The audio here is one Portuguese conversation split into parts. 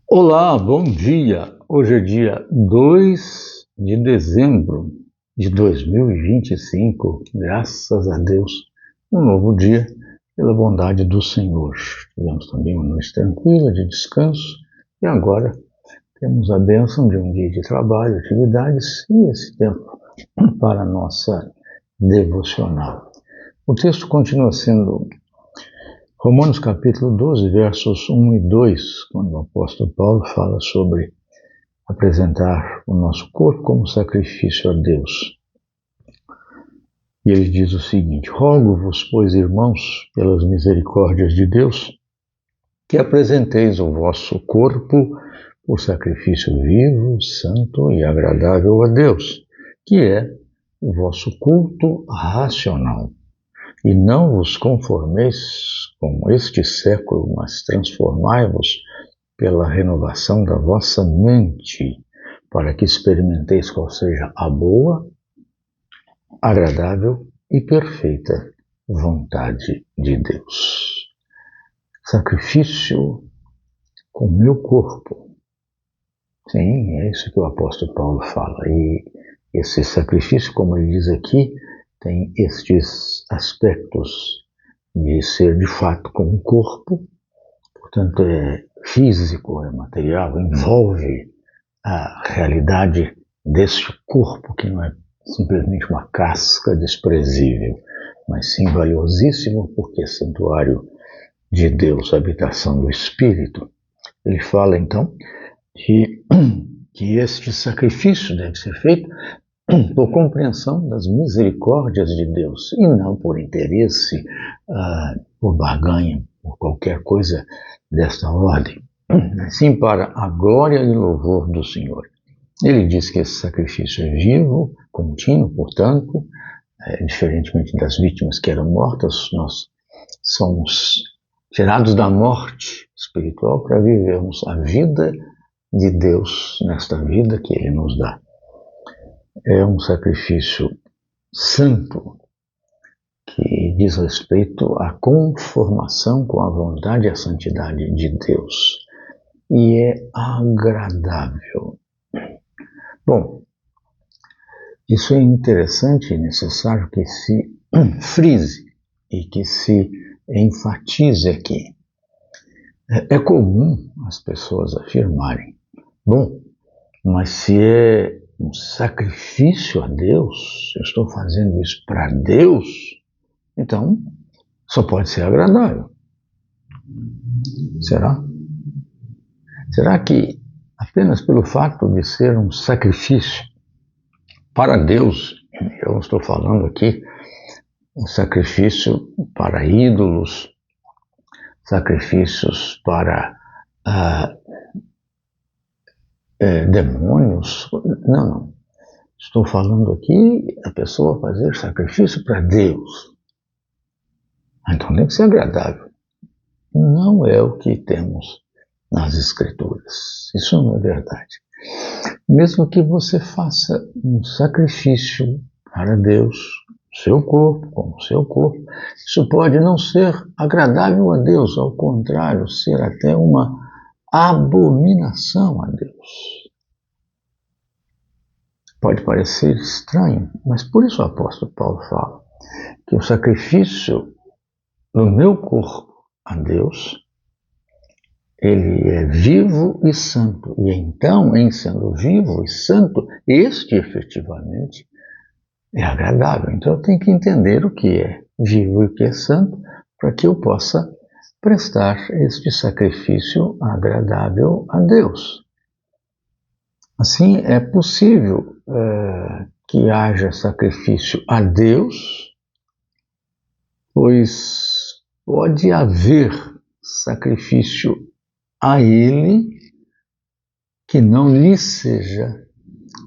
Olá, bom dia! Hoje é dia 2 de dezembro de 2025. Graças a Deus, um novo dia pela bondade do Senhor. Tivemos também uma noite tranquila de descanso e agora temos a bênção de um dia de trabalho, atividades e esse tempo para a nossa devocional. O texto continua sendo Romanos capítulo 12, versos 1 e 2, quando o apóstolo Paulo fala sobre apresentar o nosso corpo como sacrifício a Deus. E ele diz o seguinte: rogo-vos, pois, irmãos, pelas misericórdias de Deus, que apresenteis o vosso corpo por sacrifício vivo, santo e agradável a Deus, que é o vosso culto racional. E não vos conformeis com este século, mas transformai-vos pela renovação da vossa mente, para que experimenteis qual seja a boa, agradável e perfeita vontade de Deus. Sacrifício com meu corpo. Sim, é isso que o apóstolo Paulo fala. E esse sacrifício, como ele diz aqui, tem estes aspectos de ser de fato com o corpo, portanto é físico, é material, envolve a realidade deste corpo, que não é simplesmente uma casca desprezível, mas sim valiosíssimo, porque é santuário de Deus, habitação do Espírito. Ele fala então que este sacrifício deve ser feito por compreensão das misericórdias de Deus e não por interesse, por barganha, por qualquer coisa desta ordem, sim para a glória e louvor do Senhor. Ele diz que esse sacrifício é vivo, contínuo, portanto, diferentemente das vítimas que eram mortas, nós somos tirados da morte espiritual para vivermos a vida de Deus nesta vida que Ele nos dá. É um sacrifício santo que diz respeito à conformação com a vontade e a santidade de Deus. E é agradável. Bom, isso é interessante e necessário que se frise e que se enfatize aqui. É comum as pessoas afirmarem, bom, mas se é um sacrifício a Deus, eu estou fazendo isso para Deus, então só pode ser agradável. Será? Será que apenas pelo fato de ser um sacrifício para Deus, eu não estou falando aqui um sacrifício para ídolos, sacrifícios para demônios, não. Estou falando aqui a pessoa fazer sacrifício para Deus. Então tem que ser agradável. Não é o que temos nas Escrituras. Isso não é verdade. Mesmo que você faça um sacrifício para Deus, seu corpo, como seu corpo, isso pode não ser agradável a Deus, ao contrário, ser até uma abominação a Deus. Pode parecer estranho, mas por isso o apóstolo Paulo fala que o sacrifício no meu corpo a Deus, ele é vivo e santo. E então, em sendo vivo e santo, este efetivamente é agradável. Então eu tenho que entender o que é vivo e o que é santo para que eu possa prestar este sacrifício agradável a Deus. Assim, é possível que haja sacrifício a Deus, pois pode haver sacrifício a Ele que não lhe seja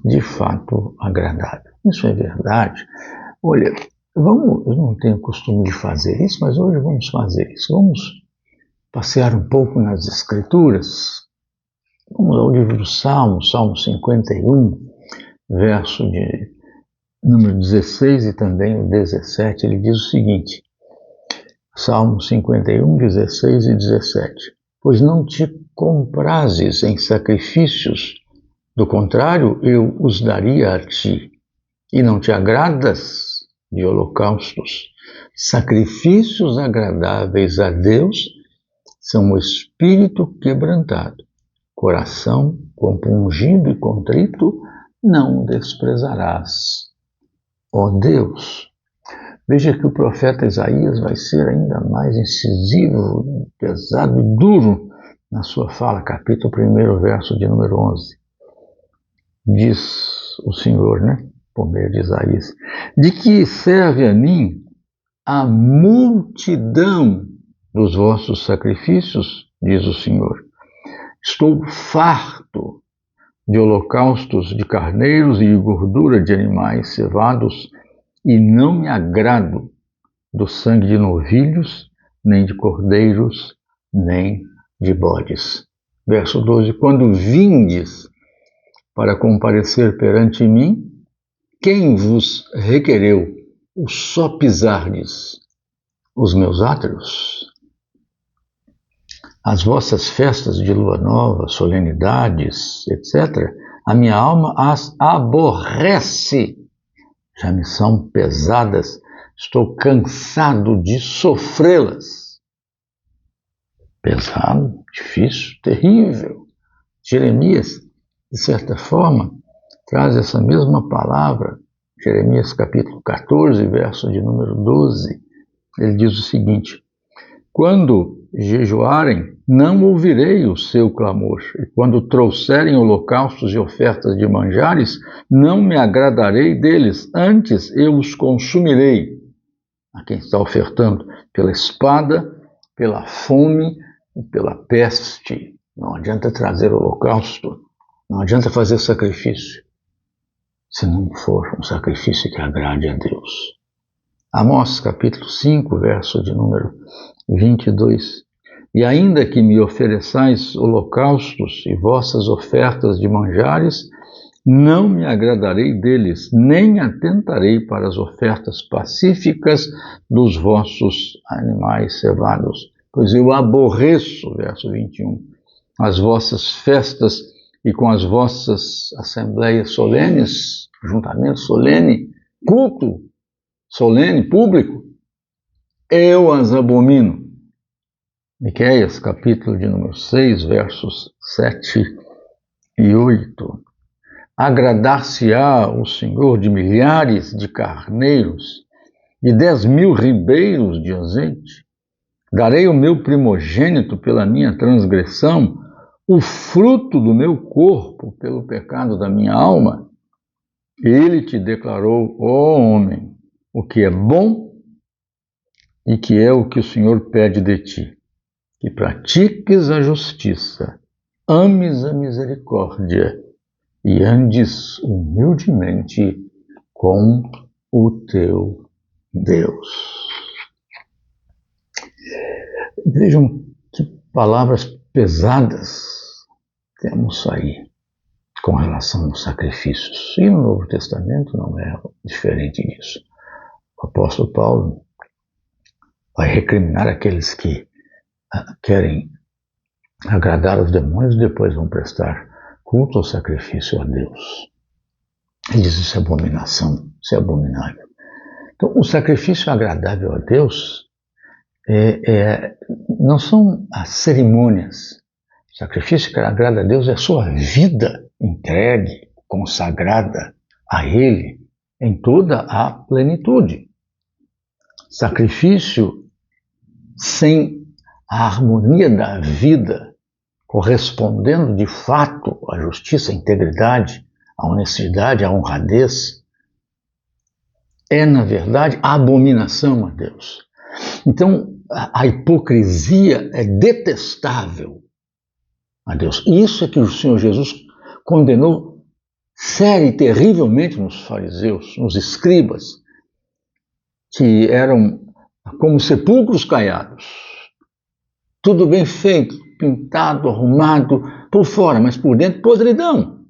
de fato agradável. Isso é verdade. Olha, eu não tenho costume de fazer isso, mas hoje vamos fazer isso. Vamos passear um pouco nas Escrituras. Vamos ao livro do Salmo 51, verso de número 16 e também o 17. Ele diz o seguinte, Salmo 51, 16 e 17. Pois não te comprases em sacrifícios, do contrário, eu os daria a ti. E não te agradas de holocaustos. Sacrifícios agradáveis a Deus são o espírito quebrantado. Coração compungido e contrito não desprezarás. Ó Deus! Veja que o profeta Isaías vai ser ainda mais incisivo, pesado e duro na sua fala, capítulo 1, verso de número 11. Diz o Senhor, por meio de Isaías: de que serve a mim a multidão dos vossos sacrifícios, diz o Senhor. Estou farto de holocaustos de carneiros e de gordura de animais cevados, e não me agrado do sangue de novilhos, nem de cordeiros, nem de bodes. Verso 12: quando vindes para comparecer perante mim, quem vos requereu o só pisardes os meus átrios? As vossas festas de lua nova, solenidades, etc., a minha alma as aborrece. Já me são pesadas, estou cansado de sofrê-las. Pesado, difícil, terrível. Jeremias, de certa forma, traz essa mesma palavra. Jeremias capítulo 14, verso de número 12. Ele diz o seguinte: quando jejuarem, não ouvirei o seu clamor, e quando trouxerem holocaustos e ofertas de manjares, não me agradarei deles, antes eu os consumirei. A quem está ofertando pela espada, pela fome e pela peste. Não adianta trazer holocausto, não adianta fazer sacrifício, se não for um sacrifício que agrade a Deus. Amós capítulo 5, verso de número 22. E ainda que me ofereçais holocaustos e vossas ofertas de manjares, não me agradarei deles, nem atentarei para as ofertas pacíficas dos vossos animais cevados, pois eu aborreço, verso 21, as vossas festas e com as vossas assembleias solenes, juntamento solene, culto solene, público, eu as abomino. Miqueias, capítulo de número 6, versos 7 e 8. Agradar-se-á o Senhor de milhares de carneiros, de 10.000 ribeiros de azeite? Darei o meu primogênito pela minha transgressão, o fruto do meu corpo pelo pecado da minha alma? Ele te declarou, ó homem, o que é bom e que é o que o Senhor pede de ti, que pratiques a justiça, ames a misericórdia e andes humildemente com o teu Deus. Vejam que palavras pesadas temos aí com relação aos sacrifícios. E no Novo Testamento não é diferente disso. O apóstolo Paulo vai recriminar aqueles que querem agradar os demônios e depois vão prestar culto ou sacrifício a Deus. Ele diz: isso é abominação, isso é abominável. Então, o sacrifício agradável a Deus não são as cerimônias. O sacrifício que agrada a Deus é a sua vida entregue, consagrada a Ele em toda a plenitude. Sacrifício sem a harmonia da vida, correspondendo de fato à justiça, à integridade, à honestidade, à honradez, é, na verdade, a abominação a Deus. Então, a hipocrisia é detestável a Deus. Isso é que o Senhor Jesus condenou séria e terrivelmente nos fariseus, nos escribas, que eram como sepulcros caiados. Tudo bem feito, pintado, arrumado por fora, mas por dentro podridão.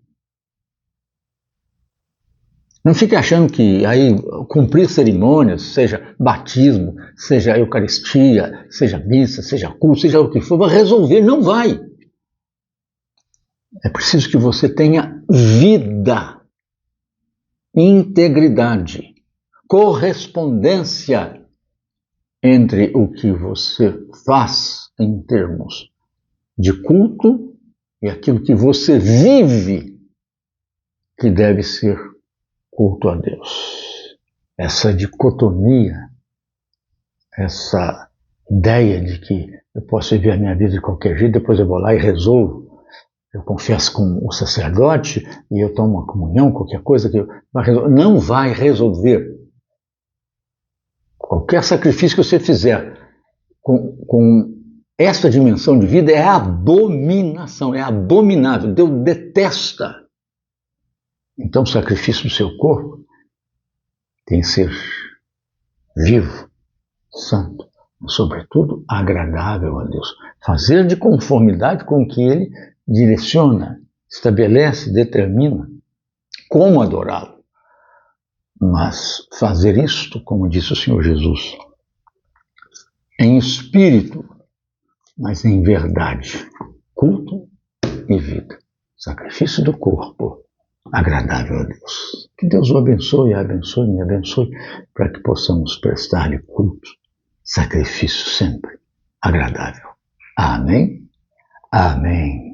Não fique achando que aí cumprir cerimônias, seja batismo, seja eucaristia, seja missa, seja culto, seja o que for, vai resolver. Não vai. É preciso que você tenha vida, integridade, correspondência entre o que você faz em termos de culto e aquilo que você vive, que deve ser culto a Deus. Essa dicotomia, essa ideia de que eu posso viver a minha vida de qualquer jeito, depois eu vou lá e resolvo. Eu confesso com o sacerdote e eu tomo uma comunhão, qualquer coisa que não vai resolver. Qualquer sacrifício que você fizer com essa dimensão de vida é abominação, é abominável. Deus detesta. Então o sacrifício do seu corpo tem que ser vivo, santo, mas sobretudo agradável a Deus. Fazer de conformidade com o que Ele direciona, estabelece, determina como adorá-lo. Mas fazer isto, como disse o Senhor Jesus, em espírito, mas em verdade, culto e vida. Sacrifício do corpo, agradável a Deus. Que Deus o abençoe, abençoe, me abençoe, para que possamos prestar-lhe culto, sacrifício sempre agradável. Amém? Amém.